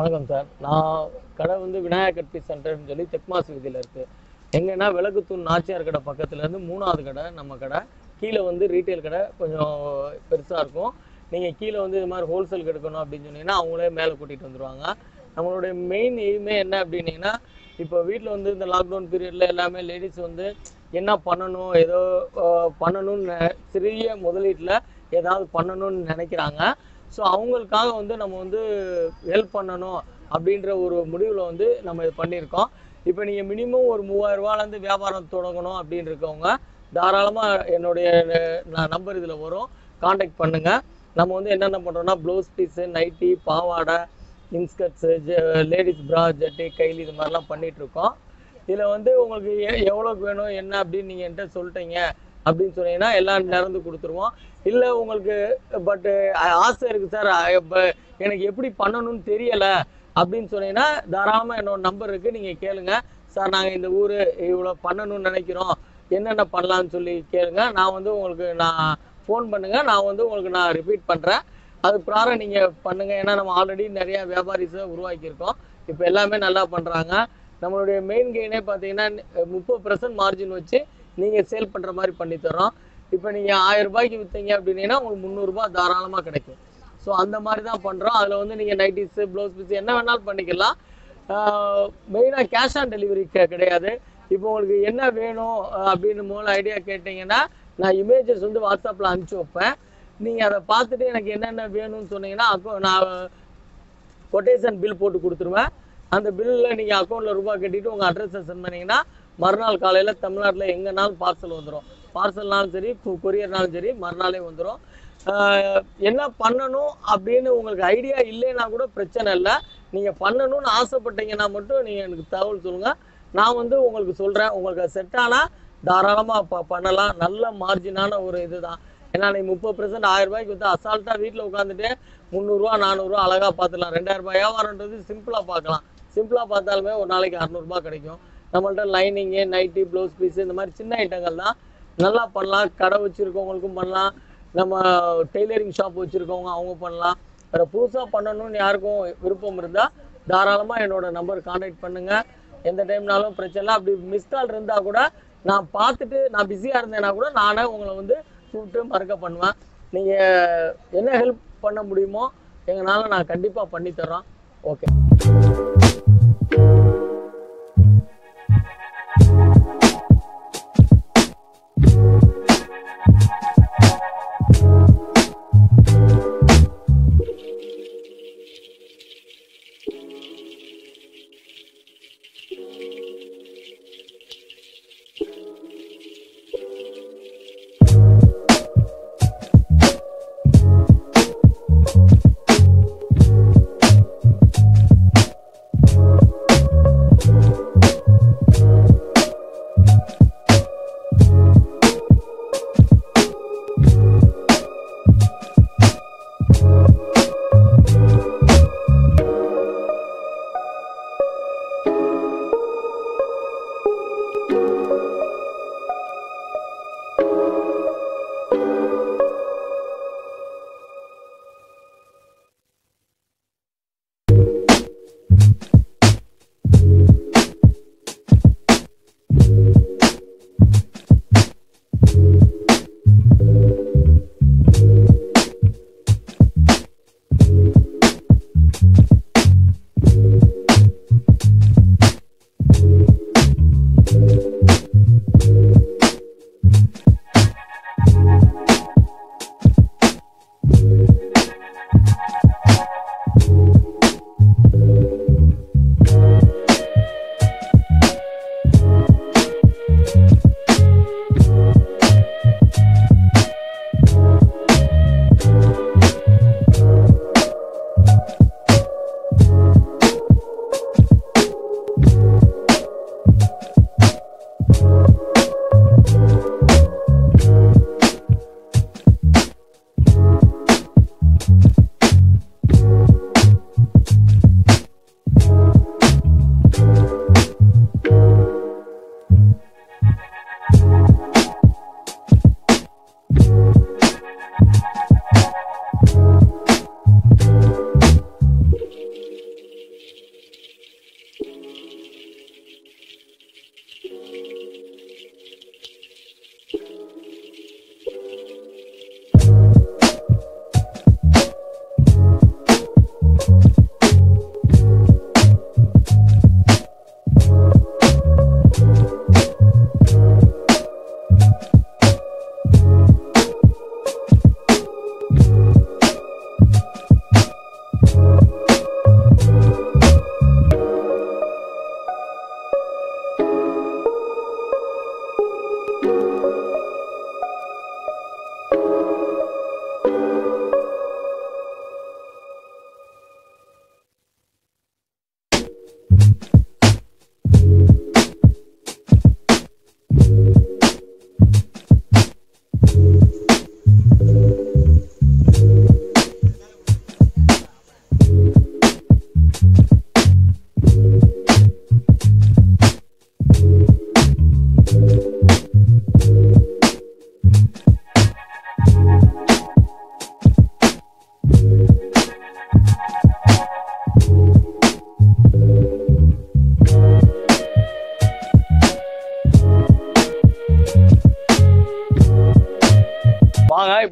வணக்கம் சார். நான் கடை வந்து விநாயகர் கட் பீஸ் சென்டர்னு சொல்லி தெக்மாஸ் வீதியில் இருக்குது. எங்கன்னா விளக்குத்தூண் நாச்சியார் கடை பக்கத்துலேருந்து 3வது கடை நம்ம கடை. கீழே வந்து ரீட்டைல் கடை கொஞ்சம் பெருசாக இருக்கும். நீங்கள் கீழே வந்து இது மாதிரி ஹோல்சேல் எடுக்கணும் அப்படின்னு சொன்னீங்கன்னா அவங்களே மேலே கூட்டிகிட்டு வந்துடுவாங்க. நம்மளுடைய மெயின் எய்மே என்ன அப்படின்னீங்கன்னா, இப்போ வீட்டில் வந்து இந்த லாக்டவுன் பீரியடில் எல்லாமே லேடிஸ் வந்து என்ன பண்ணணும், ஏதோ பண்ணணும்னு சிறிய முதலீட்டில் ஏதாவது பண்ணணும்னு நினைக்கிறாங்க. ஸோ அவங்களுக்காக வந்து நம்ம வந்து ஹெல்ப் பண்ணணும் அப்படின்ற ஒரு முடிவில் வந்து நம்ம இது பண்ணியிருக்கோம். இப்போ நீங்கள் மினிமம் ஒரு 3000 ரூபாலேருந்து வியாபாரம் தொடங்கணும் அப்படின்னு இருக்கவங்க தாராளமாக என்னுடைய நம்பர் இதில் வரும், காண்டாக்ட் பண்ணுங்கள். நம்ம வந்து என்னென்ன பண்ணுறோன்னா ப்ளவுஸ் பீஸு, நைட்டி, பாவாடை, இன்ஸ்கர்ட்ஸு, லேடிஸ் ப்ரா, ஜட்டி, கைலி இது மாதிரிலாம் பண்ணிகிட்ருக்கோம். இதில் வந்து உங்களுக்கு எவ்வளோக்கு வேணும் என்ன அப்படின்னு நீங்கள் என்கிட்ட சொல்லிட்டீங்க அப்படின்னு சொன்னீங்கன்னா எல்லாம் நிறந்து கொடுத்துருவோம். இல்லை உங்களுக்கு பட்டு ஆசை இருக்குது சார், இப்போ எனக்கு எப்படி பண்ணணும்னு தெரியலை அப்படின்னு சொன்னீங்கன்னா தாராளமாக என்னோட நம்பர் இருக்குது, நீங்கள் கேளுங்க. சார் நாங்கள் இந்த ஊர் இவ்வளோ பண்ணணும்னு நினைக்கிறோம், என்னென்ன பண்ணலான்னு சொல்லி கேளுங்க. நான் வந்து உங்களுக்கு ஃபோன் பண்ணுங்கள், நான் வந்து உங்களுக்கு ரிப்பீட் பண்ணுறேன். அது ப்ராரம் நீங்கள் பண்ணுங்கள். ஏன்னா நம்ம ஆல்ரெடி நிறையா வியாபாரிஸை உருவாக்கியிருக்கோம். இப்போ எல்லாமே நல்லா பண்ணுறாங்க. நம்மளுடைய மெயின் கெயினே பார்த்தீங்கன்னா 30% மார்ஜின் வச்சு நீங்கள் சேல் பண்ணுற மாதிரி பண்ணித்தரோம். இப்போ நீங்கள் 1000 ரூபாய்க்கு விற்றீங்க அப்படின்னா உங்களுக்கு 300 ரூபாய் தாராளமாக கிடைக்கும். ஸோ அந்த மாதிரி தான் பண்ணுறோம். அதில் வந்து நீங்கள் நைட்டிஸு, ப்ளவுஸ் பீஸ் என்ன வேணாலும் பண்ணிக்கலாம். மெயினாக கேஷ் ஆன் டெலிவரி கிடையாது. இப்போ உங்களுக்கு என்ன வேணும் அப்படின்னு மூல ஐடியா கேட்டிங்கன்னா நான் இமேஜஸ் வந்து வாட்ஸ்அப்பில் அனுப்பிச்சி வைப்பேன். நீங்கள் அதை பார்த்துட்டு எனக்கு என்னென்ன வேணும்னு சொன்னீங்கன்னா நான் கொட்டேஷன் பில் போட்டு கொடுத்துருவேன். அந்த பில்லில் நீங்கள் அக்கௌண்ட்டில் ரூபா கட்டிட்டு உங்கள் அட்ரஸை சென்ட் பண்ணிங்கன்னா மறுநாள் காலையில் தமிழ்நாட்டில் எங்கேனாலும் பார்சல் வந்துடும். பார்சல்னாலும் சரி, கொரியர்னாலும் சரி, மறுநாளே வந்துடும். என்ன பண்ணணும் அப்படின்னு உங்களுக்கு ஐடியா இல்லைன்னா கூட பிரச்சனை இல்லை. நீங்கள் பண்ணணும்னு ஆசைப்பட்டீங்கன்னா மட்டும் நீங்கள் எனக்கு தகவல் சொல்லுங்கள், நான் வந்து உங்களுக்கு சொல்கிறேன். உங்களுக்கு செட் ஆனால் தாராளமாக பண்ணலாம். நல்ல மார்ஜினான ஒரு இது தான். ஏன்னா நீ 30% 1000 ரூபாய்க்கு வந்து அசால்ட்டாக வீட்டில் உட்காந்துட்டு 300 ரூபா 400 ரூபா அழகாக பார்த்துக்கலாம். 2000 ரூபாய் வியாபாரன்றது சிம்பிளாக பார்க்கலாம். சிம்பிளாக பார்த்தாலுமே ஒரு நாளைக்கு 600 ரூபா கிடைக்கும். நம்மள்ட்ட லைனிங்கு, நைட்டி, ப்ளவுஸ் பீஸு இந்த மாதிரி சின்ன ஐட்டங்கள் தான். நல்லா பண்ணலாம். கடை வச்சுருக்கவங்களுக்கும் பண்ணலாம், நம்ம டெய்லரிங் ஷாப் வச்சுருக்கவங்க அவங்க பண்ணலாம். வேறு புதுசாக பண்ணணும்னு யாருக்கும் விருப்பம் இருந்தால் தாராளமாக என்னோட நம்பர் கான்டாக்ட் பண்ணுங்கள். எந்த டைம்னாலும் பிரச்சனை இல்லை. அப்படி மிஸ் கால் இருந்தால் கூட நான் பார்த்துட்டு நான் பிஸியாக இருந்தேன்னா கூட நானே உங்களை வந்து கூப்பிட்டு மறக்க பண்ணுவேன். நீங்கள் என்ன ஹெல்ப் பண்ண முடியுமோ எங்களால் நான் கண்டிப்பாக பண்ணித்தரோம். ஓகே.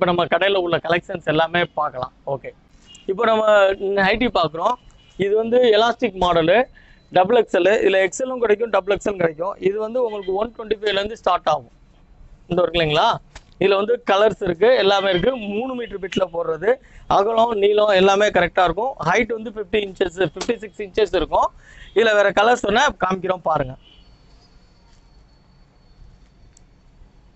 இப்போ நம்ம கடையில் உள்ள கலெக்ஷன்ஸ் எல்லாமே பார்க்கலாம். ஓகே, இப்போ நம்ம நைட்டி பார்க்குறோம். இது வந்து எலாஸ்டிக் மாடலு, டபுள் எக்ஸல். இதில் எக்ஸலும் கிடைக்கும், டபுள் எக்ஸலும் கிடைக்கும். இது வந்து உங்களுக்கு 125லேருந்து ஸ்டார்ட் ஆகும். இந்த இருக்கு இல்லைங்களா, இதில் வந்து கலர்ஸ் இருக்குது, எல்லாமே இருக்குது. 3 மீட்டர் பிட்டில் போடுறது, அகலம் நீளம் எல்லாமே கரெக்டாக இருக்கும். ஹைட் வந்து 50 இன்ச்சஸ் 56 இன்ச்சஸ் இருக்கும். இதில் வேறு கலர்ஸ் வேணால் காமிக்கிறோம் பாருங்கள்.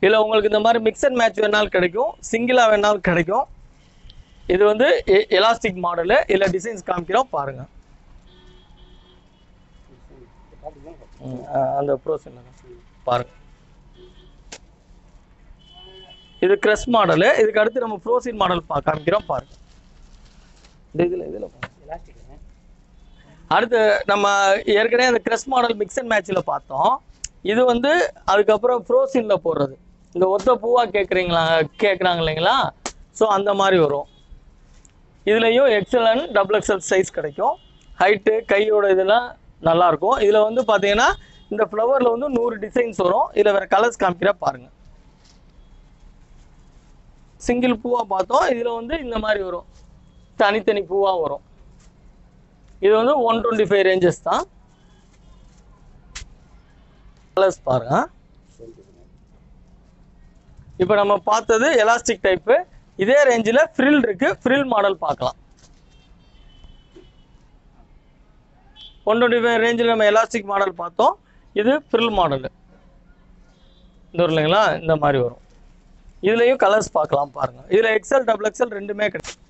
இதில் உங்களுக்கு இந்த மாதிரி மிக்ஸ் அண்ட் மேட்ச் வேணாலும் கிடைக்கும், சிங்கிளாக வேணாலும் கிடைக்கும். இது வந்து எலாஸ்டிக் மாடலு. இதில் டிசைன்ஸ் காமிக்கிறோம் பாருங்கள். அந்த ப்ரோஸ் என்ன பாருங்கள். இது கிரஸ் மாடலு. இதுக்கு அடுத்து நம்ம ஃப்ரோசின் மாடல் காமிக்கிறோம் பாருங்க. இதில் அடுத்து நம்ம ஏற்கனவே அந்த கிரஸ் மாடல் மிக்ஸ் அண்ட் மேட்சில் பார்த்தோம். இது வந்து அதுக்கப்புறம் ஃப்ரோசின்ல போடுறது. இந்த ஒத்த பூவாக கேட்குறாங்க இல்லைங்களா, ஸோ அந்த மாதிரி வரும். இதுலேயும் XL and double XL size கிடைக்கும். ஹைட்டு கையோட இதெல்லாம் நல்லாயிருக்கும். இதில் வந்து பார்த்தீங்கன்னா இந்த ஃப்ளவரில் வந்து 100 டிசைன்ஸ் வரும். இதில் வேறு கலர்ஸ் காமிக்கிற பாருங்கள். சிங்கிள் பூவாக பார்த்தோம். இதில் வந்து இந்த மாதிரி வரும், தனித்தனி பூவாக வரும். இது வந்து 125 ரேஞ்சஸ் தான். கலர்ஸ் பாருங்க. இப்போ நம்ம பார்த்தது எலாஸ்டிக் டைப்பு. இதே ரேஞ்சில் ஃப்ரில் இருக்கு. ஃப்ரில் மாடல் பார்க்கலாம். 125 ரேஞ்சில் நம்ம எலாஸ்டிக் மாடல் பார்த்தோம். இது ஃப்ரில் மாடல். இந்த இல்லைங்களா, இந்த மாதிரி வரும். இதுலயும் கலர்ஸ் பார்க்கலாம் பாருங்க. இதுல எக்ஸல் டபுள் எக்ஸல் ரெண்டுமே கிடைக்கும்.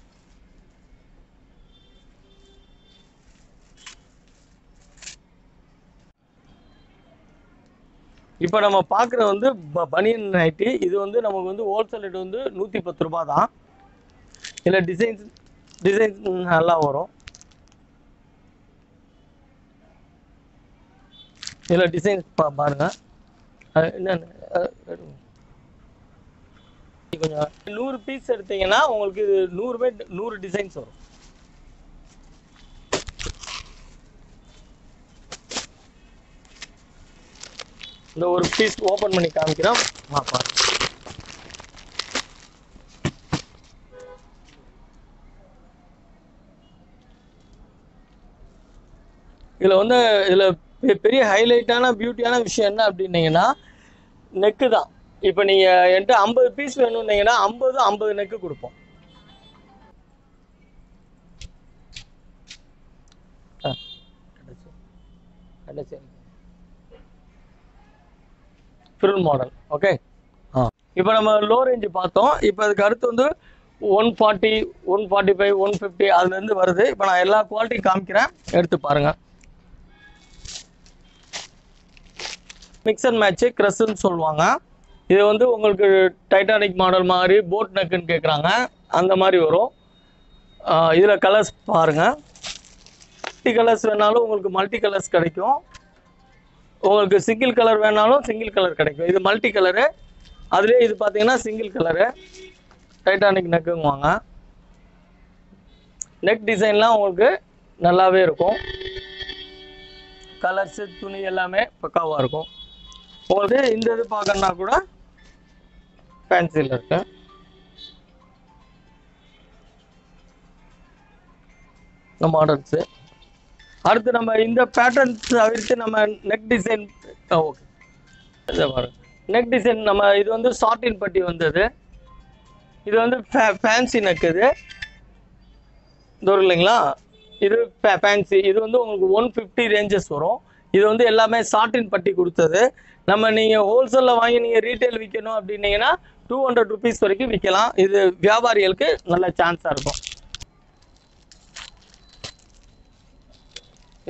இப்போ நம்ம பார்க்குறது வந்து பனியன் நைட்டி. இது வந்து நமக்கு வந்து ஹோல்சேல் ரேட் வந்து 110 ரூபாய் தான். இதில் டிசைன்ஸ் நல்லா வரும். இதில் டிசைன்ஸ் பாருங்க. என்னென்ன கொஞ்சம் 100 பீஸ் எடுத்தீங்கன்னா உங்களுக்கு இது 100 டிசைன்ஸ் வரும். இந்த ஒரு பீஸ் ஓபன் பண்ணி காமிக்கிறோம். இதுல வந்து பெரிய ஹைலைட்டான பியூட்டியான விஷயம் என்ன அப்படின்னீங்கன்னா நெக்கு தான். இப்போ நீங்க என்கிட்ட 50 பீஸ் வேணும்னீங்கன்னா 50 நெக்கு கொடுப்போம். Fill model. ஓகே, இப்போ நம்ம லோ ரேஞ்சு பார்த்தோம். இப்போ அதுக்கு அடுத்து வந்து 140, 145, 150 அதுலேருந்து வருது. இப்போ நான் எல்லா குவாலிட்டியும் காமிக்கிறேன், எடுத்து பாருங்க. மிக்ஸ் அண்ட் மேட்ச் கிரஸ்ன்னு சொல்லுவாங்க. இது வந்து உங்களுக்கு டைட்டானிக் மாடல் மாதிரி போட் நெக்குன்னு கேட்குறாங்க, அந்த மாதிரி வரும். இதில் கலர்ஸ் பாருங்கள். மல்டி கலர்ஸ் வேணாலும் உங்களுக்கு மல்டி கலர்ஸ் கிடைக்கும். உங்களுக்கு சிங்கிள் கலர் வேணாலும் சிங்கிள் கலர் கிடைக்கும். இது மல்டி கலரு. அதுலேயே இது பார்த்தீங்கன்னா சிங்கிள் கலரு டைட்டானிக் நெக்குங்குவாங்க. நெக் டிசைன்லாம் உங்களுக்கு நல்லாவே இருக்கும். கலர்ஸு துணி எல்லாமே பக்காவாக இருக்கும். உங்களுக்கு இந்த இது பார்க்கணுன்னா கூட ஃபேன்சியில் இருக்கு. இந்த மாடல்ஸு. அடுத்து நம்ம இந்த பேட்டர்ன்ஸ் தவிர்த்து நம்ம நெக் டிசைன். ஓகே, இதை பாருங்க. நெக் டிசைன் நம்ம இது வந்து சாட்டின் பட்டி வந்தது. இது வந்து ஃபேன்சி நெக். இது இது இல்லைங்களா, இது ஃபேன்சி. இது வந்து உங்களுக்கு 150 ரேஞ்சஸ் வரும். இது வந்து எல்லாமே சாட்டின் பட்டி கொடுத்தது. நம்ம நீங்கள் ஹோல்சேலில் வாங்கி நீங்கள் ரீட்டைல் விற்கணும் அப்படின்னீங்கன்னா 200 ருபீஸ் வரைக்கும் விற்கலாம். இது வியாபாரிகளுக்கு நல்ல சான்ஸாக இருக்கும்.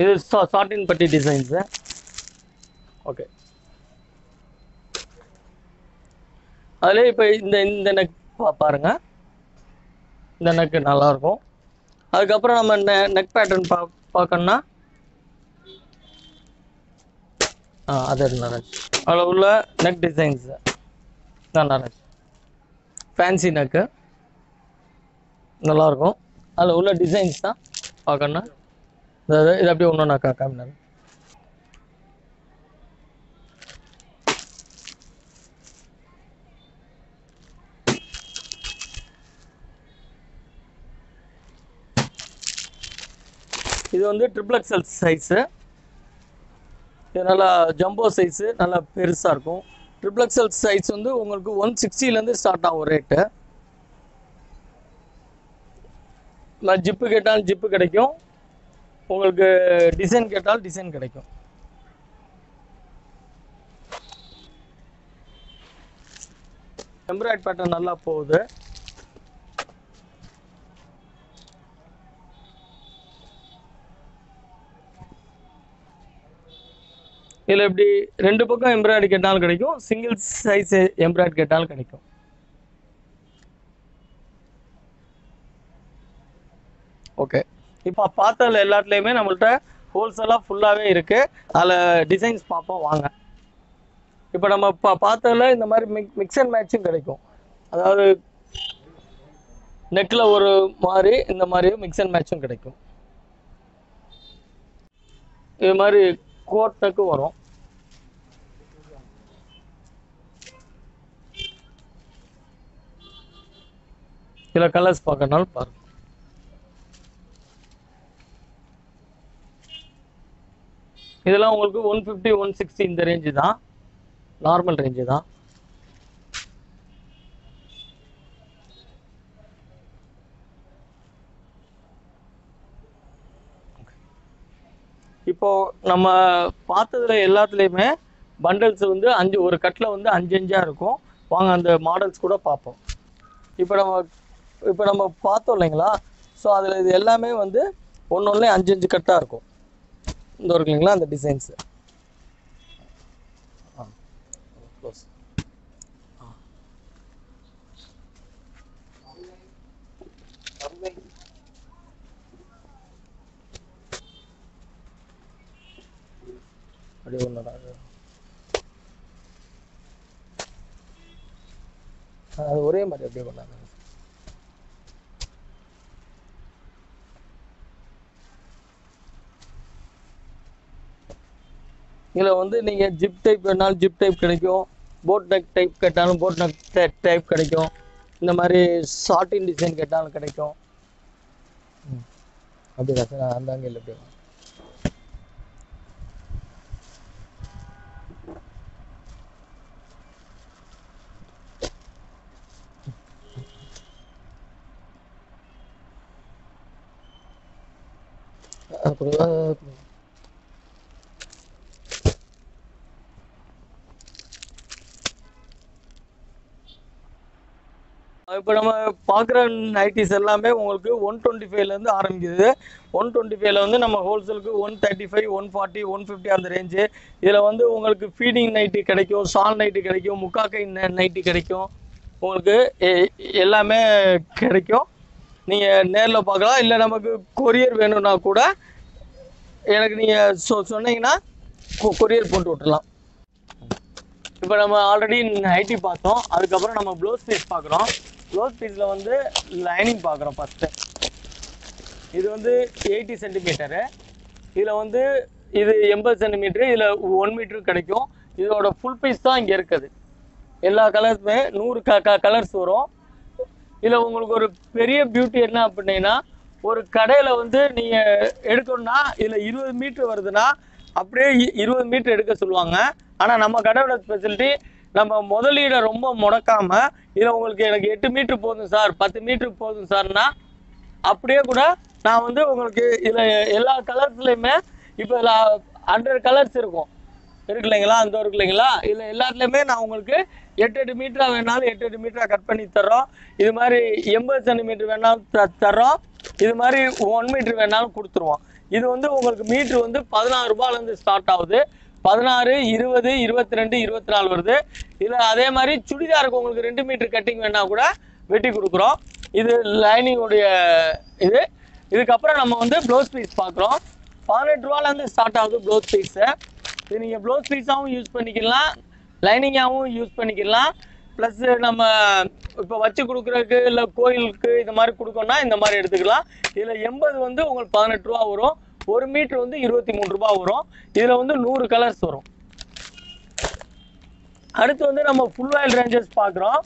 இது சாட்டின் பட்டி டிசைன்ஸு. ஓகே, அதில் இப்போ இந்த நெக் பாருங்க. இந்த நெக்கு நல்லாயிருக்கும். அதுக்கப்புறம் நம்ம நெக் பேட்டர்ன் பார்க்கணுன்னா அது நல்லா அதில் உள்ள நெக் டிசைன்ஸு நல்லா இருக்கு. ஃபேன்சி நெக்கு நல்லாயிருக்கும். அதில் உள்ள டிசைன்ஸ் தான் பார்க்கணுன்னா இது அப்படியே ஒன்று நான் காமினேன். இது வந்து ட்ரிபிள் எக்ஸல் சைஸு. இது நல்லா ஜம்போ சைஸு, நல்லா பெருசாக இருக்கும். ட்ரிபிள் எக்ஸல் சைஸ் வந்து உங்களுக்கு 160லேருந்து ஸ்டார்ட் ஆகும் ரேட்டு. ஜிப்பு கேட்டாலும் ஜிப்பு கிடைக்கும், உங்களுக்கு டிசைன் கேட்டாலும் டிசைன் கிடைக்கும். எம்ப்ராய்டரி பேட்டர்ன் நல்லா போகுது. இதில் இப்படி 2 பக்கம் எம்ப்ராய்டரி கேட்டாலும் கிடைக்கும், சிங்கிள் சைஸ் எம்ப்ராய்டரி கேட்டாலும் கிடைக்கும். ஓகே, இப்போ பார்த்ததில் எல்லாத்துலேயுமே நம்மள்ட்ட ஹோல்சேலாக ஃபுல்லாகவே இருக்குது. அதில் டிசைன்ஸ் பார்ப்போம் வாங்க. இப்போ நம்ம பார்த்ததில் இந்த மாதிரி மிக்ஸ் அண்ட் மேட்சும் கிடைக்கும். அதாவது நெக்கில் ஒரு மாதிரி இந்த மாதிரியும் மிக்ஸ் அண்ட் மேட்சும் கிடைக்கும். இது மாதிரி கோட் நெக்கு வரும். இதில் கலர்ஸ் பார்க்கறனாலும் பாருங்க. இதெல்லாம் உங்களுக்கு 150 160 இந்த ரேஞ்சு தான், நார்மல் ரேஞ்சு தான். இப்போ நம்ம பார்த்ததுல எல்லாத்துலேயுமே பண்டல்ஸ் வந்து 5 ஒரு கட்டில் வந்து 5 5 இருக்கும். வாங்க அந்த மாடல்ஸ் கூட பார்ப்போம். இப்போ நம்ம பார்த்தோம் இல்லைங்களா, ஸோ அதில் இது எல்லாமே வந்து ஒன்று 5 5 கட்டாக இருக்கும். இந்த இருக்கு இல்லைங்களா அந்த டிசைன்ஸு. க்ளோஸ். அப்படியே ஒன்று அது ஒரே மாதிரி அப்படியே பண்ணாங்க. இதில் வந்து நீங்கள் ஜிப் டைப் வேணாலும் ஜிப் டைப் கிடைக்கும், போட் நெக் டைப் கேட்டாலும் போட் நெக் டைப் கிடைக்கும், இந்த மாதிரி ஷார்ட்டின் டிசைன் கேட்டாலும் கிடைக்கும். அப்படிதான் சார், அந்த அங்கே இல்லை அப்படியே. இப்போ நம்ம பார்க்குற நைட்டிஸ் எல்லாமே உங்களுக்கு 125லேருந்து ஆரம்பிக்குது. 125ல வந்து நம்ம ஹோல்சேலுக்கு 135 140 150 அந்த ரேஞ்சு. இதில் வந்து உங்களுக்கு ஃபீடிங் நைட்டி கிடைக்கும், ஷால் நைட்டி கிடைக்கும், முக்காக்கை நைட்டி கிடைக்கும், உங்களுக்கு எல்லாமே கிடைக்கும். நீங்கள் நேரில் பார்க்கலாம். இல்லை நமக்கு கொரியர் வேணும்னா கூட எனக்கு நீங்கள் சொன்னீங்கன்னா கொரியர் போட்டு விட்டுலாம். இப்போ நம்ம ஆல்ரெடி நைட்டி பார்த்தோம், அதுக்கப்புறம் நம்ம ப்ளவுஸ் பீஸ் பார்க்குறோம். ப்ளவுஸ் பீஸில் வந்து லைனிங் பார்க்குறோம் ஃபஸ்ட்டு. இது வந்து 80 சென்டிமீட்டரு. இதில் வந்து இது 80 சென்டிமீட்ரு, இதில் 1 மீட்ரு கிடைக்கும். இதோட ஃபுல் பீஸ் தான் இங்கே இருக்குது. எல்லா கலர்ஸுமே 100 கலர்ஸ் வரும். இதில் உங்களுக்கு ஒரு பெரிய பியூட்டி என்ன அப்படின்னா, ஒரு கடையில் வந்து நீங்கள் எடுக்கணும்னா இதில் 20 மீட்ரு வருதுன்னா அப்படியே 20 மீட்ரு எடுக்க சொல்லுவாங்க. ஆனால் நம்ம கடையோட ஸ்பெஷாலிட்டி, நம்ம முதலீடை ரொம்ப முடக்காமல் இதில் உங்களுக்கு எனக்கு 8 மீட்ரு போதும் சார், 10 மீட்ரு போதும் சார்னா அப்படியே கூட நான் வந்து உங்களுக்கு இதில் எல்லா கலர்ஸ்லையுமே இப்போ இதில் 100 கலர்ஸ் இருக்கும் இருக்கு இல்லைங்களா, அந்த இருக்கு இல்லைங்களா, இதில் எல்லாத்துலேயுமே நான் உங்களுக்கு 8 மீட்டராக வேணாலும் 8 மீட்டராக கட் பண்ணி தர்றோம். இது மாதிரி 80 சென்டிமீட்டர் வேணாலும் தர்றோம். இது மாதிரி 1 மீட்ரு வேணாலும் கொடுத்துருவோம். இது வந்து உங்களுக்கு மீட்ரு வந்து 16 ரூபாயிலேருந்து ஸ்டார்ட் ஆகுது. 16 20 22 24 வருது. இதில் அதே மாதிரி சுடிதாருக்கு உங்களுக்கு 2 மீட்டர் கட்டிங் வேணால் கூட வெட்டி கொடுக்குறோம். இது லைனிங்குடைய இது. இதுக்கப்புறம் நம்ம வந்து ப்ளவுஸ் பீஸ் பார்க்குறோம். 18 ரூபாயிலேருந்து ஸ்டார்ட் ஆகுது ப்ளவுஸ் பீஸு. இது நீங்கள் ப்ளவுஸ் பீஸாகவும் யூஸ் பண்ணிக்கலாம், லைனிங்காகவும் யூஸ் பண்ணிக்கலாம். ப்ளஸ் நம்ம இப்போ வச்சு கொடுக்குறதுக்கு இல்லை கோயிலுக்கு இந்த மாதிரி கொடுக்கணும்னா இந்த மாதிரி எடுத்துக்கலாம். இதில் 80 வந்து உங்களுக்கு 18 ரூபா வரும். 1 மீட்ரு வந்து 23 ரூபா வரும். இதில் வந்து 100 கலர்ஸ் வரும். அடுத்து வந்து நம்ம ஃபுல் ஆயில் ரேஞ்சஸ் பார்க்குறோம்.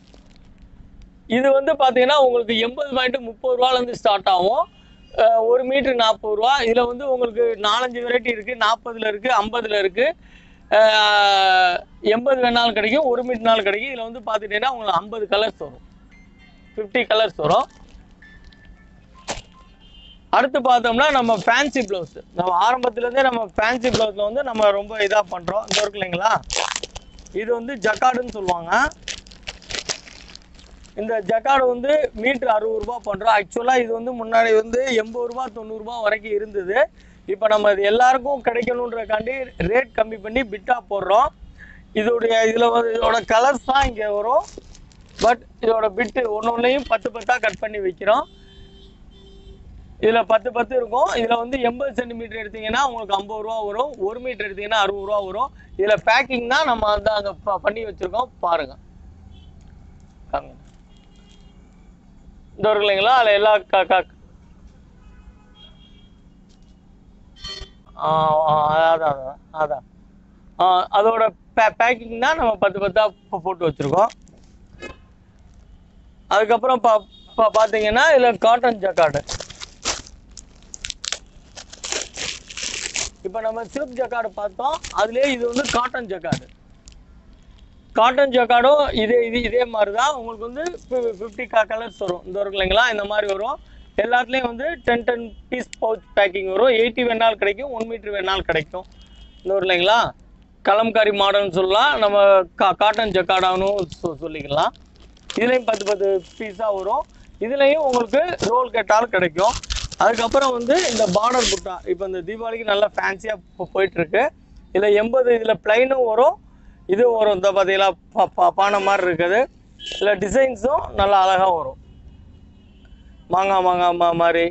இது வந்து பார்த்தீங்கன்னா உங்களுக்கு 80 பாயிண்ட் 30 ரூபாயிலேருந்து ஸ்டார்ட் ஆகும். 1 மீட்டர் 40 ரூபா. இதில் வந்து உங்களுக்கு 4-5 வெரைட்டி இருக்குது. 40ல் இருக்குது, 50ல் இருக்குது, 80 வேணாலும் கிடைக்கும், 1 மீட்டர்னாலும் கிடைக்கும். இதில் வந்து பார்த்துட்டீங்கன்னா உங்களுக்கு 50 கலர்ஸ் வரும், 50 கலர்ஸ் வரும். அடுத்து பார்த்தோம்னா நம்ம ஃபேன்சி ப்ளவுஸ். நம்ம ஆரம்பத்துலேருந்தே நம்ம ஃபேன்சி ப்ளவுஸில் வந்து நம்ம ரொம்ப இதாக பண்ணுறோம். இந்த இருக்கு இல்லைங்களா, இது வந்து ஜக்கார்டுன்னு சொல்லுவாங்க. இந்த ஜக்கார்டு வந்து மீட்ரு 60 ரூபா பண்ணுறோம். ஆக்சுவலாக இது வந்து முன்னாடி வந்து 80 ரூபா 90 ரூபா வரைக்கும் இருந்தது. இப்போ நம்ம இது எல்லாருக்கும் கிடைக்கணுன்றக்காண்டி ரேட் கம்மி பண்ணி பிட்டாக போடுறோம். இதோட கலர்ஸ் தான் இங்கே வரும். பட் இதோட பிட்டு ஒன்றையும் 10 கட் பண்ணி வைக்கிறோம். இதில் 10 இருக்கும். இதில் வந்து 80 சென்டிமீட்டர் எடுத்தீங்கன்னா உங்களுக்கு 50 ரூபா வரும். 1 மீட்டர் எடுத்தீங்கன்னா 60 ரூபா வரும். இதில் பேக்கிங் தான் நம்ம வந்து அங்கே பண்ணி வச்சுருக்கோம். பாருங்கள், இந்த இருக்கு இல்லைங்களா, அதில் எல்லா அதான் அதோட பேக்கிங் தான் நம்ம 10 போட்டு வச்சுருக்கோம். அதுக்கப்புறம் பார்த்தீங்கன்னா இதில் காட்டன் ஜக்கார்டு. இப்போ நம்ம சில்க் ஜக்கார்டு பார்த்தோம், அதுலேயே இது வந்து காட்டன் ஜக்கார்டு. காட்டன் ஜக்கார்டும் இதே மாதிரி தான். உங்களுக்கு வந்து 50 கலர்ஸ் வரும். இந்த இருக்கு இல்லைங்களா, இந்த மாதிரி வரும். எல்லாத்துலேயும் வந்து 10 பீஸ் பவுச் பேக்கிங் வரும். 80 வேணாலும் கிடைக்கும், 1 மீட்டர் வேணாலும் கிடைக்கும். இந்த இருக்கு இல்லைங்களா, கலம்காரி மாடல்னு சொல்லலாம், நம்ம காட்டன் ஜக்கார்டானு சொல்லிக்கலாம். இதுலேயும் 10 பீஸாக வரும். இதுலேயும் உங்களுக்கு ரோல் கேட்டாலும் கிடைக்கும். அதுக்கப்புறம் வந்து இந்த பார்டர் புட்டா இப்போ இந்த தீபாவளிக்கு நல்லா ஃபேன்சியாக போயிட்டுருக்கு. இதில் 80, இதில் பிளைனும் வரும், இதுவும் வரும். இந்த பார்த்தீங்களா பானை மாதிரி இருக்குது. இதில் டிசைன்ஸும் நல்லா அழகாக வரும். மாங்காய் மாதிரி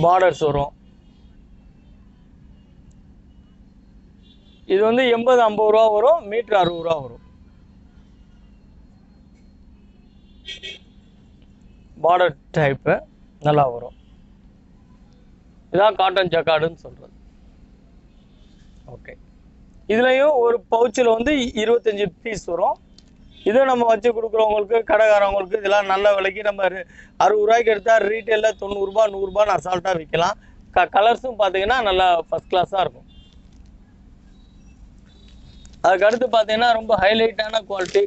பார்டர்ஸ் வரும். இது வந்து 80-50 ரூபா வரும், மீட்ரு 60 ரூபா வரும். பார்டர் டைப்பு நல்லா வரும். இதான் காட்டன் ஜக்கார்டுன்னு சொல்கிறது. ஓகே, இதுலேயும் ஒரு பவுச்சில் வந்து 25 பீஸ் வரும். இதை நம்ம வச்சு கொடுக்குறவங்களுக்கு, கடைக்காரவங்களுக்கு இதெல்லாம் நல்ல விலைக்கு நம்ம 60 ரூபாய்க்கு எடுத்தால் ரீட்டெயிலில் 90 ரூபா 100 ரூபான்னு அசால்ட்டாக விற்கலாம். கலர்ஸும் பார்த்தீங்கன்னா நல்லா ஃபஸ்ட் கிளாஸாக இருக்கும். அதுக்கடுத்து பார்த்தீங்கன்னா ரொம்ப ஹைலைட்டான குவாலிட்டி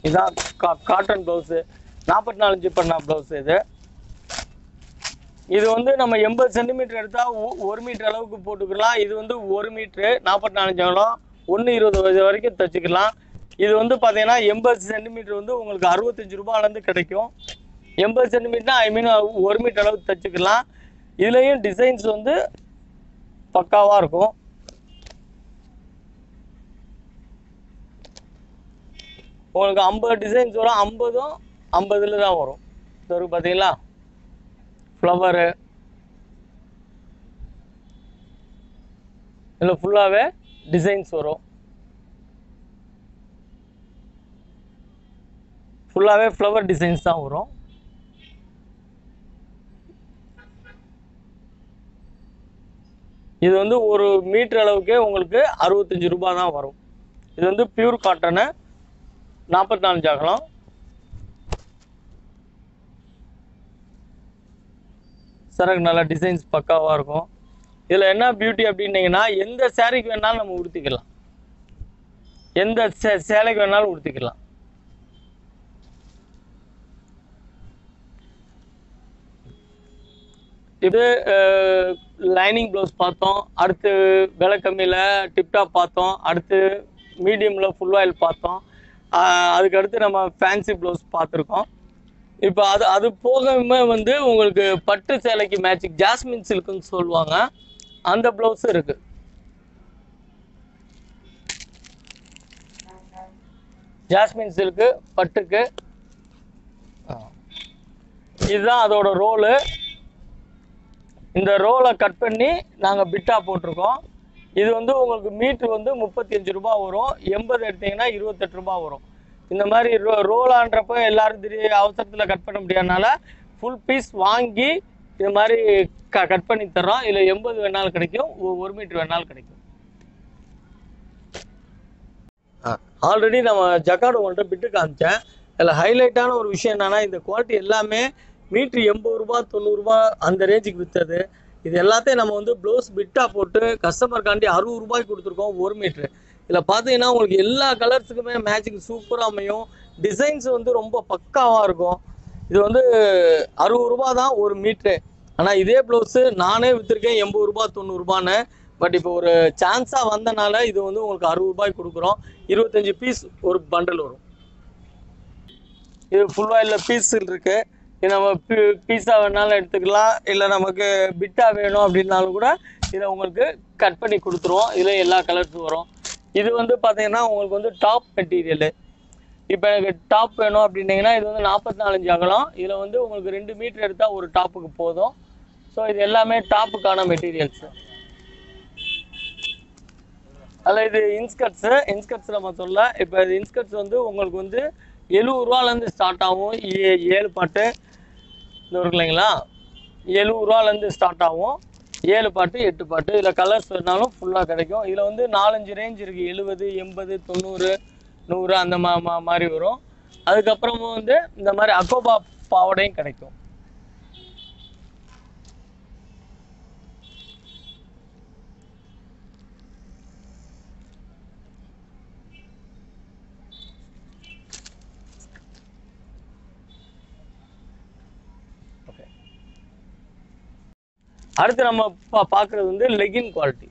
இதான் காட்டன் ப்ளவுஸு. 44 இன்ச்சு பண்ண ப்ளவுஸு இது வந்து நம்ம 80 சென்டிமீட்டர் எடுத்தால் 1 மீட்டர் அளவுக்கு போட்டுக்கலாம். இது வந்து 1 மீட்ரு 44 இன்ச்சு அகலம், 1:20 வரைக்கும் தைச்சிக்கலாம். இது வந்து பார்த்தீங்கன்னா 80 சென்டிமீட்டர் வந்து உங்களுக்கு 65 ரூபாயிலேருந்து கிடைக்கும். 80 சென்டிமீட்டர்னா 1 மீட்டர் அளவுக்கு தைச்சிக்கலாம். இதுலேயும் டிசைன்ஸ் வந்து பக்காவாக இருக்கும். உங்களுக்கு 50 டிசைன்ஸ் வரும். 50ம் 50ல் தான் வரும். இது பார்த்தீங்களா, ஃப்ளவரு இதில் ஃபுல்லாகவே டிசைன்ஸ் வரும். ஃபுல்லாகவே ஃப்ளவர் டிசைன்ஸ் தான் வரும். இது வந்து 1 மீட்டர் அளவுக்கே உங்களுக்கு 65 ரூபா தான் வரும். இது வந்து பியூர் காட்டனு, 44 இன்ச்சு அகலம். சரக்கு நல்லா டிசைன்ஸ் பக்காவாக இருக்கும். இதில் என்ன பியூட்டி அப்படின்னீங்கன்னா, எந்த சேரீக்கு வேணாலும் நம்ம உடுத்திக்கலாம், எந்த சேலைக்கு வேணாலும் உடுத்திக்கலாம். இது லைனிங் ப்ளவுஸ் பார்த்தோம். அடுத்து விலை கம்மியில் டிப்டாப் பார்த்தோம். அடுத்து மீடியமில் ஃபுல் ஆயில் பார்த்தோம். அதுக்கடுத்து நம்ம ஃபேன்சி ப்ளவுஸ் பார்த்துருக்கோம். இப்போ அது போகவே வந்து உங்களுக்கு பட்டு சேலைக்கு மேட்சிங் ஜாஸ்மின் சில்க்குன்னு சொல்லுவாங்க, அந்த ப்ளவுஸும் இருக்குது. ஜாஸ்மின் சில்க்கு பட்டுக்கு இதுதான் அதோட ரோலு. இந்த ரோலை கட் பண்ணி நாங்கள் பிட்டா போட்டிருக்கோம். இது வந்து உங்களுக்கு மீட்ரு வந்து 35 ரூபா வரும். 80 எடுத்தீங்கன்னா 28 ரூபா வரும். இந்த மாதிரி ரோலான்றப்போ எல்லாரும் திடீர் அவசரத்தில் கட் பண்ண முடியாதனால ஃபுல் பீஸ் வாங்கி இது மாதிரி கட் பண்ணி தர்றோம். இதில் 80 வேணாலும் கிடைக்கும், 1 மீட்டர் வேணாலும் கிடைக்கும். ஆல்ரெடி நம்ம ஜக்கார்டு உங்கள்கிட்ட பிட்டு காமிச்சேன். இதில் ஹைலைட்டான ஒரு விஷயம் என்னென்னா, இந்த குவாலிட்டி எல்லாமே மீட்ரு 80 ரூபா 90 ரூபா அந்த ரேஞ்சுக்கு விற்றது. இது எல்லாத்தையும் நம்ம வந்து ப்ளவுஸ் பிட்டாக போட்டு கஸ்டமருக்காண்டி 60 ரூபாய்க்கு கொடுத்துருக்கோம் 1 மீட்ரு. இதில் பார்த்தீங்கன்னா உங்களுக்கு எல்லா கலர்ஸுக்குமே மேட்சிங் சூப்பராக அமையும். டிசைன்ஸ் வந்து ரொம்ப பக்காவாக இருக்கும். இது வந்து 60 ரூபா தான் 1 மீட்ரு. ஆனால் இதே ப்ளவுஸு நானே விற்றுருக்கேன் 80 ரூபா 90 ரூபான்னு. பட் இப்போ ஒரு சான்ஸாக வந்தனால இது வந்து உங்களுக்கு 60 ரூபாய்க்கு கொடுக்குறோம். 25 பீஸ் ஒரு பண்டல் வரும். இது ஃபுல் ஆயிலில் பீஸ் இருக்குது. இது நம்ம பீஸா வேணாலும் எடுத்துக்கலாம், இல்லை நமக்கு பிட்டா வேணும் அப்படின்னாலும் கூட இதை உங்களுக்கு கட் பண்ணி கொடுத்துருவோம். இதில் எல்லா கலர்ஸும் வரும். இது வந்து பார்த்தீங்கன்னா உங்களுக்கு வந்து டாப் மெட்டீரியலு. இப்போ எனக்கு டாப் வேணும் அப்படின்னீங்கன்னா இது வந்து 44 இன்ச் அகலம். இதில் வந்து உங்களுக்கு 2 மீட்டர் எடுத்தால் ஒரு டாப்புக்கு போதும். ஸோ இது எல்லாமே டாப்புக்கான மெட்டீரியல்ஸு. அதில் இது இன்ஸ்கர்ட்ஸ் நம்ம சொல்ல. இப்போ இது இன்ஸ்கர்ட்ஸ் வந்து உங்களுக்கு வந்து 70 ரூபாலேருந்து ஸ்டார்ட் ஆகும். 7 பாட்டு இந்த இருக்கு இல்லைங்களா, 70 ரூபாலேருந்து ஸ்டார்ட் ஆகும். 7 பாட்டு 8 பாட்டு. இதில் கலர்ஸ் வேணாலும் ஃபுல்லாக கிடைக்கும். இதில் வந்து 4-5 ரேஞ்ச் இருக்குது. 70, 80, 90, 100 அந்த மாதிரி வரும். அதுக்கப்புறமும் வந்து இந்த மாதிரி அக்கோபா பாவடையும் கிடைக்கும். அடுத்து நம்ம பார்க்குறது வந்து லெகின் குவாலிட்டி.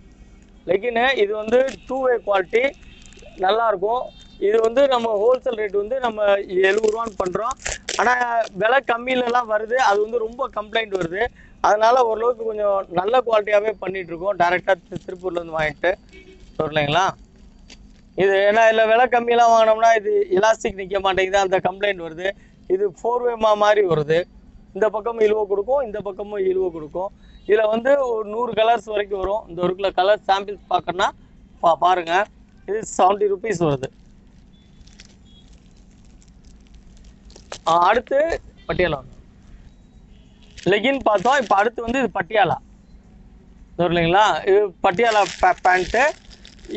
லெகின்னு இது வந்து 2-வே குவாலிட்டி நல்லாயிருக்கும். இது வந்து நம்ம ஹோல்சேல் ரேட் வந்து நம்ம 70 ரூபான்னு பண்ணுறோம். ஆனால் விலை கம்மியிலலாம் வருது. அது வந்து ரொம்ப கம்ப்ளைண்ட் வருது. அதனால் ஓரளவுக்கு கொஞ்சம் நல்ல குவாலிட்டியாகவே பண்ணிகிட்ருக்கோம். டேரெக்டாக திருப்பூர்லேருந்து வாங்கிட்டு இல்லைங்களா. இது ஏன்னா இல்லை விலை கம்மியெல்லாம் வாங்கினோம்னா இது எலாஸ்டிக் நிற்க மாட்டேங்குது, அந்த கம்ப்ளைண்ட் வருது. இது 4-வே மாதிரி வருது. இந்த பக்கமும் இழுவை கொடுக்கும், இந்த பக்கமும் இழுவை கொடுக்கும். இதில் வந்து ஒரு 100 கலர்ஸ் வரைக்கும் வரும். இந்த ஒரு கிலோ கலர் சாம்பிள்ஸ் பார்க்கணுன்னா பாருங்கள். இது 70 ருபீஸ் வருது. அடுத்து பட்டியாலா லெகின் பார்த்தோம். இப்போ அடுத்து வந்து இது பட்டியாலா இல்லைங்களா. இது பட்டியாலா பேண்ட்டு.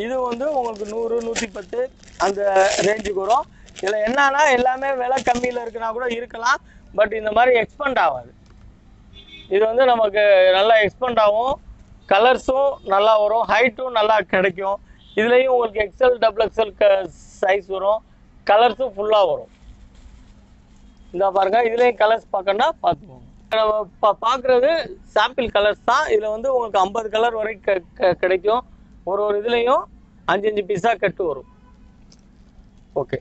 இது வந்து உங்களுக்கு 100, 110 அந்த ரேஞ்சுக்கு வரும். இதில் என்னன்னா எல்லாமே விலை கம்மியில் இருக்குன்னா கூட இருக்கலாம். பட் இந்த மாதிரி எக்ஸ்பெண்ட் ஆகாது. இது வந்து நமக்கு நல்லா எக்ஸ்பெண்ட் ஆகும். கலர்ஸும் நல்லா வரும், ஹைட்டும் நல்லா கிடைக்கும். இதுலேயும் உங்களுக்கு எக்ஸ்எல் டபுள் எக்ஸ்எல் சைஸ் வரும். கலர்ஸும் ஃபுல்லாக வரும். இந்த பாருங்க, இதுலேயும் கலர்ஸ் பார்க்கணுன்னா பார்த்துக்கோங்க. நம்ம பார்க்குறது சாம்பிள் கலர்ஸ் தான். இதில் வந்து உங்களுக்கு 50 கலர் வரைக்கும் கிடைக்கும். ஒரு இதுலேயும் 5-5 பீஸாக கட்டு வரும். ஓகே,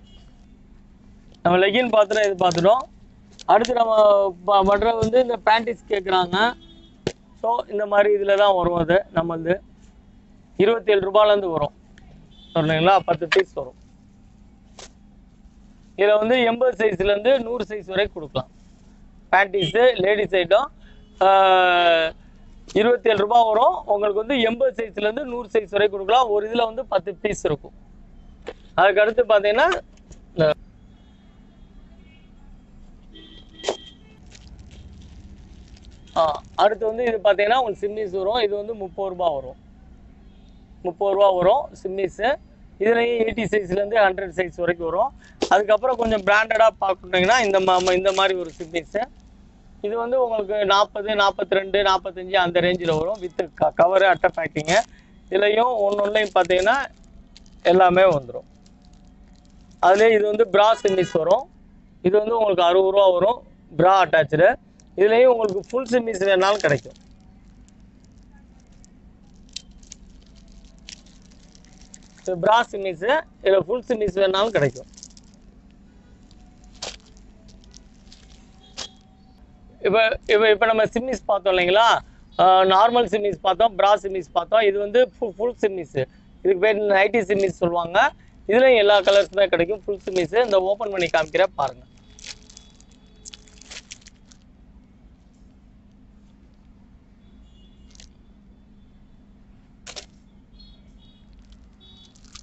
நம்ம லெகின் பார்த்துட்டோம், இது பார்த்துட்டோம். அடுத்து நம்ம பண்ணுறது வந்து இந்த பேண்டிஸ் கேட்குறாங்க. ஸோ இந்த மாதிரி இதில் தான் வரும். அது நம்ம வந்து 27 ரூபாலேருந்து வரும் இல்லைங்களா. 10 பீஸ் வரும். இதில் வந்து 80 சைஸ்லேருந்து 100 சைஸ் வரைக்கும் கொடுக்கலாம். பேண்டிஸு லேடிஸ் ஐட்டம் 27 ரூபா வரும். உங்களுக்கு வந்து 80 சைஸ்லேருந்து 100 சைஸ் வரைக்கும் கொடுக்கலாம். ஒரு இதில் வந்து 10 பீஸ் இருக்கும். அதுக்கடுத்து பார்த்தீங்கன்னா அடுத்து வந்து இது பார்த்தீங்கன்னா உங்களுக்கு சிம்மிஸ் வரும். இது வந்து 30 ரூபா வரும். 30 ரூபா வரும் சிம்மிஸு. இதுலேயும் 80 சைஸ்லேருந்து 100 சைஸ் வரைக்கும் வரும். அதுக்கப்புறம் கொஞ்சம் பிராண்டடாக பார்க்குறீங்கன்னா இந்த மாதிரி ஒரு சிம்மிஸு. இது வந்து உங்களுக்கு 40, 42, 45 அந்த ரேஞ்சில் வரும். வித் கவரு அட்டை பேக்கிங்கு. இதுலேயும் ஒன்றுலையும் பார்த்தீங்கன்னா எல்லாமே வந்துடும். அதுலேயே இது வந்து ப்ரா சிம்மிஸ் வரும். இது வந்து உங்களுக்கு 60 ரூபா வரும், ப்ரா அட்டாச்சு. இதுலேயும் உங்களுக்கு ஃபுல் சிம்மிஸ் வேணாலும் கிடைக்கும். ப்ரா சிம்மிஸு, இதில் ஃபுல் சிம்மிஸ் வேணாலும் கிடைக்கும். இப்போ நம்ம சிம்மிஸ் பார்த்தோம் இல்லைங்களா. நார்மல் சிம்மிஸ் பார்த்தோம், ப்ரா சிம்மிஸ் பார்த்தோம். இது வந்து ஃபுல் சிம்மிஸு. இதுக்கு பேர் நைட்டி சிம்மிஸ் சொல்லுவாங்க. இதுலேயும் எல்லா கலர்ஸுமே கிடைக்கும். ஃபுல் சிம்மிஸு இந்த ஓப்பன் பண்ணி காமிக்கிற பாருங்கள்.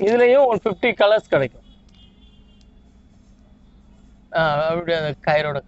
இதுலேயும் ஒரு 50 கலர்ஸ் கிடைக்கும். அப்படியே அந்த கயிறோட